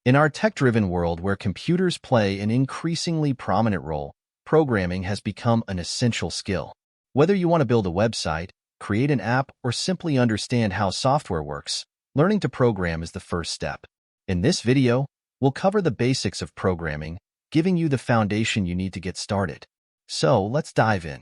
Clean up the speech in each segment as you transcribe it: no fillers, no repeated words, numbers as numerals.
In our tech-driven world where computers play an increasingly prominent role, programming has become an essential skill. Whether you want to build a website, create an app, or simply understand how software works, learning to program is the first step. In this video, we'll cover the basics of programming, giving you the foundation you need to get started. So, let's dive in.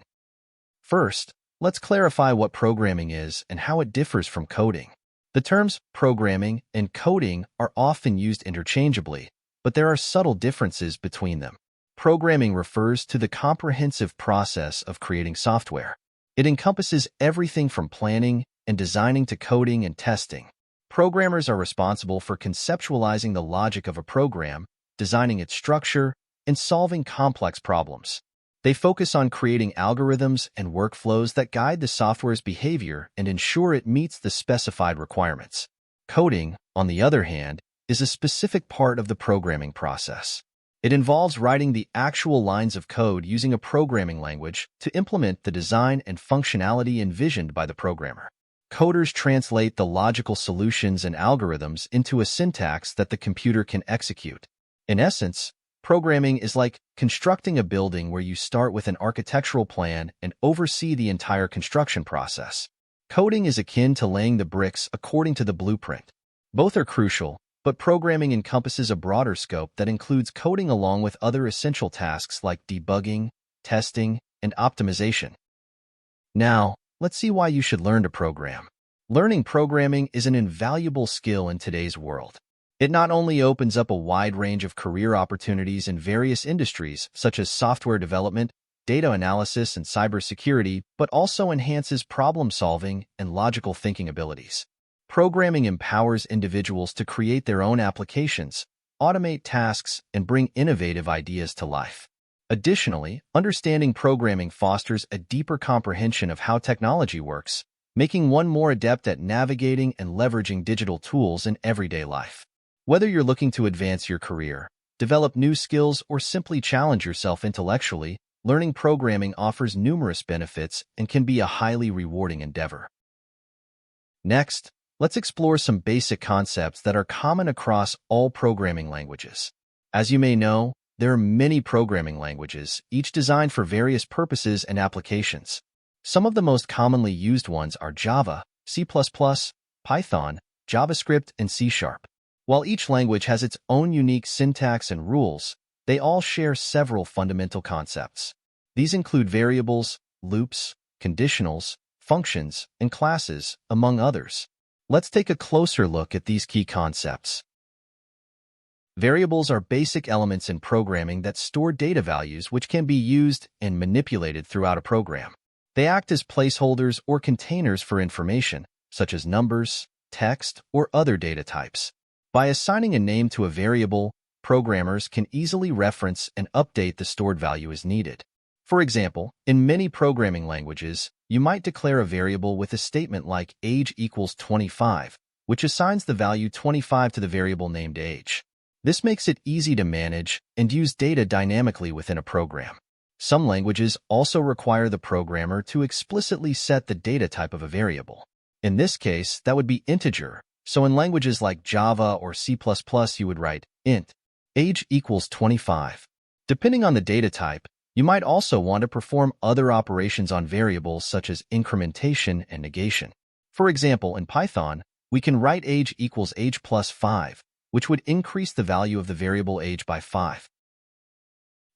First, let's clarify what programming is and how it differs from coding. The terms programming and coding are often used interchangeably, but there are subtle differences between them. Programming refers to the comprehensive process of creating software. It encompasses everything from planning and designing to coding and testing. Programmers are responsible for conceptualizing the logic of a program, designing its structure, and solving complex problems. They focus on creating algorithms and workflows that guide the software's behavior and ensure it meets the specified requirements. Coding, on the other hand, is a specific part of the programming process. It involves writing the actual lines of code using a programming language to implement the design and functionality envisioned by the programmer. Coders translate the logical solutions and algorithms into a syntax that the computer can execute. In essence, programming is like constructing a building where you start with an architectural plan and oversee the entire construction process. Coding is akin to laying the bricks according to the blueprint. Both are crucial, but programming encompasses a broader scope that includes coding along with other essential tasks like debugging, testing, and optimization. Now, let's see why you should learn to program. Learning programming is an invaluable skill in today's world. It not only opens up a wide range of career opportunities in various industries, such as software development, data analysis, and cybersecurity, but also enhances problem-solving and logical thinking abilities. Programming empowers individuals to create their own applications, automate tasks, and bring innovative ideas to life. Additionally, understanding programming fosters a deeper comprehension of how technology works, making one more adept at navigating and leveraging digital tools in everyday life. Whether you're looking to advance your career, develop new skills, or simply challenge yourself intellectually, learning programming offers numerous benefits and can be a highly rewarding endeavor. Next, let's explore some basic concepts that are common across all programming languages. As you may know, there are many programming languages, each designed for various purposes and applications. Some of the most commonly used ones are Java, C++, Python, JavaScript, and C#. While each language has its own unique syntax and rules, they all share several fundamental concepts. These include variables, loops, conditionals, functions, and classes, among others. Let's take a closer look at these key concepts. Variables are basic elements in programming that store data values which can be used and manipulated throughout a program. They act as placeholders or containers for information, such as numbers, text, or other data types. By assigning a name to a variable, programmers can easily reference and update the stored value as needed. For example, in many programming languages, you might declare a variable with a statement like age equals 25, which assigns the value 25 to the variable named age. This makes it easy to manage and use data dynamically within a program. Some languages also require the programmer to explicitly set the data type of a variable. In this case, that would be integer. So in languages like Java or C++, you would write int age equals 25. Depending on the data type, you might also want to perform other operations on variables such as incrementation and negation. For example, in Python, we can write age equals age plus 5, which would increase the value of the variable age by 5.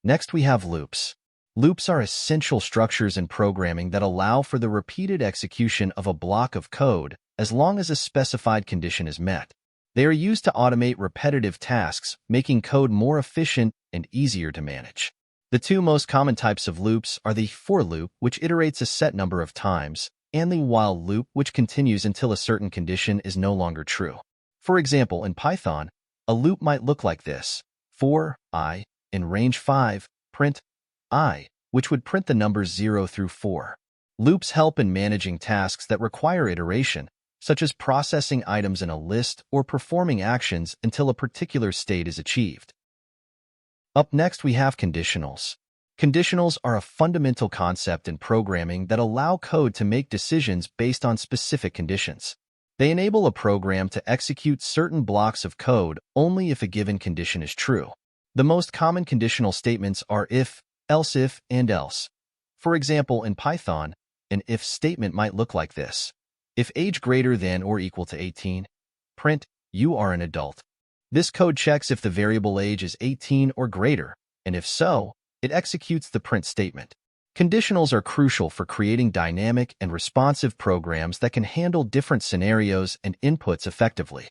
Next, we have loops. Loops are essential structures in programming that allow for the repeated execution of a block of code as long as a specified condition is met. They are used to automate repetitive tasks, making code more efficient and easier to manage. The two most common types of loops are the for loop, which iterates a set number of times, and the while loop, which continues until a certain condition is no longer true. For example, in Python, a loop might look like this: for I, in range 5, print I, which would print the numbers 0 through 4. Loops help in managing tasks that require iteration, such as processing items in a list or performing actions until a particular state is achieved. Up next, we have conditionals. Conditionals are a fundamental concept in programming that allow code to make decisions based on specific conditions. They enable a program to execute certain blocks of code only if a given condition is true. The most common conditional statements are if, and else. For example, in Python, an if statement might look like this. If age greater than or equal to 18, print, you are an adult. This code checks if the variable age is 18 or greater, and if so, it executes the print statement. Conditionals are crucial for creating dynamic and responsive programs that can handle different scenarios and inputs effectively.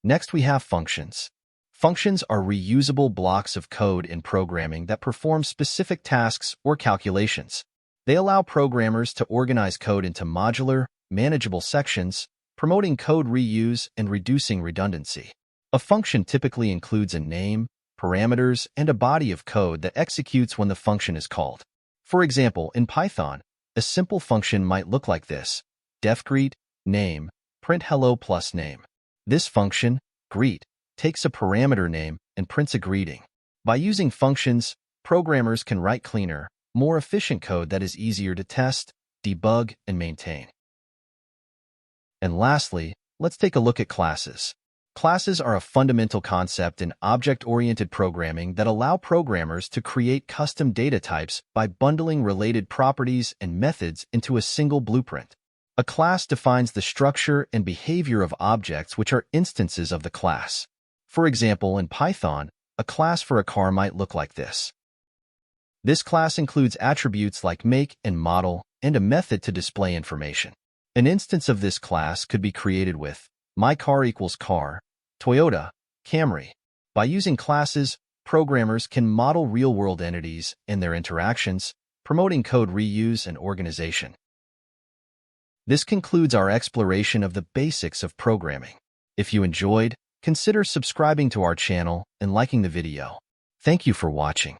Next, we have functions. Functions are reusable blocks of code in programming that perform specific tasks or calculations. They allow programmers to organize code into modular, manageable sections, promoting code reuse and reducing redundancy. A function typically includes a name, parameters, and a body of code that executes when the function is called. For example, in Python, a simple function might look like this: defgreet, name, print hello plus name. This function, greet, takes a parameter name and prints a greeting. By using functions, programmers can write cleaner, more efficient code that is easier to test, debug, and maintain. And lastly, let's take a look at classes. Classes are a fundamental concept in object-oriented programming that allow programmers to create custom data types by bundling related properties and methods into a single blueprint. A class defines the structure and behavior of objects which are instances of the class. For example, in Python, a class for a car might look like this. This class includes attributes like make and model and a method to display information. An instance of this class could be created with my car equals car, Toyota, Camry. By using classes, programmers can model real-world entities and their interactions, promoting code reuse and organization. This concludes our exploration of the basics of programming. If you enjoyed, consider subscribing to our channel and liking the video. Thank you for watching.